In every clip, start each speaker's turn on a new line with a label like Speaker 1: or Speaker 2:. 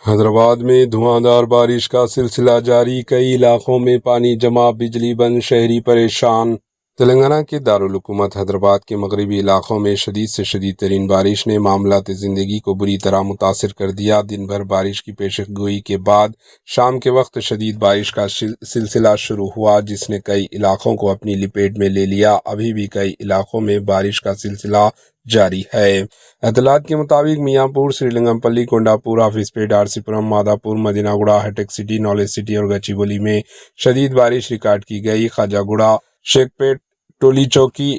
Speaker 1: حیدرآباد میں دھواندار بارش کا سلسلہ جاری، کئی علاقوں میں پانی جمع، بجلی بند، شہری پریشان۔ تلنگانہ کے دارالحکومت حیدرآباد کے مغربی علاقوں میں شدید سے شدید ترین بارش نے معاملات زندگی کو بری طرح متاثر کر دیا۔ دن بھر بارش کی پیشن گوئی کے بعد شام کے وقت شدید بارش کا سلسلہ شروع ہوا، جس نے کئی علاقوں کو اپنی لپیٹ میں لے لیا۔ ابھی بھی کئی علاقوں میں بارش کا سلسلہ جاری ہے۔ اطلاعات کے مطابق میاں پور، سری لنگم پلی، کونڈا پور، حافظ پیٹ، آر سی پورم، مادھا پور، مدینہ گوڑا، ہائیٹیک سٹی، نالج سٹی اور گچی بولی میں شدید بارش ریکارڈ کی گئی۔ خواجہ گوڑا، شیخ پیٹ، ٹولی چوکی،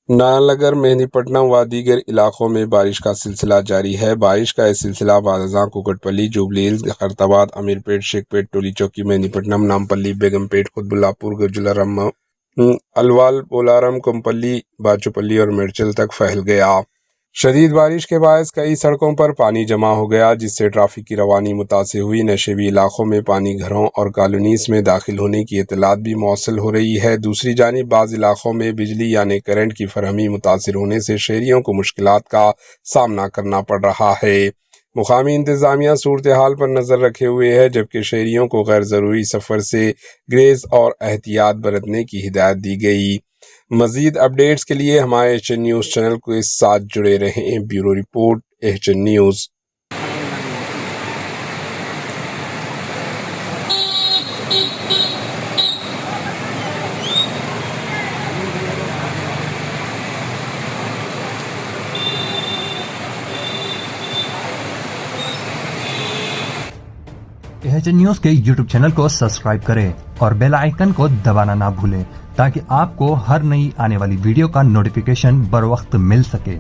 Speaker 1: نالگر، مہندی پٹنم و دیگر علاقوں میں بارش کا سلسلہ جاری ہے۔ بارش کا یہ سلسلہ بعد ازاں کوکٹ پلی، جوبلی ہلز، خیرتآباد، امیر پیٹ، شیخ پیٹ، ٹولی چوکی، مہندی پٹنم، نامپلی، بیگم پیٹ، قطب اللہ پور، گجلرم، الوال، بولارم، کمپلی، باچوپلی اور میرچل تک پھیل گیا۔ شدید بارش کے باعث کئی سڑکوں پر پانی جمع ہو گیا، جس سے ٹریفک کی روانی متاثر ہوئی۔ نشیبی علاقوں میں پانی گھروں اور کالونیز میں داخل ہونے کی اطلاعات بھی موصول ہو رہی ہے۔ دوسری جانب بعض علاقوں میں بجلی یعنی کرنٹ کی فراہمی متاثر ہونے سے شہریوں کو مشکلات کا سامنا کرنا پڑ رہا ہے۔ مقامی انتظامیہ صورتحال پر نظر رکھے ہوئے ہے، جبکہ شہریوں کو غیر ضروری سفر سے گریز اور احتیاط برتنے کی ہدایت دی گئی۔ مزید اپڈیٹس کے لیے ہمارے ایچ این نیوز چینل کے ساتھ جڑے رہیں۔ Bureau report, H N news.
Speaker 2: H N news کے یوٹیوب چینل کو سبسکرائب کریں اور بیل آئیکن کو دبانا نہ بھولیں تاکہ آپ کو ہر نئی آنے والی ویڈیو کا نوٹیفیکیشن بر وقت مل سکے۔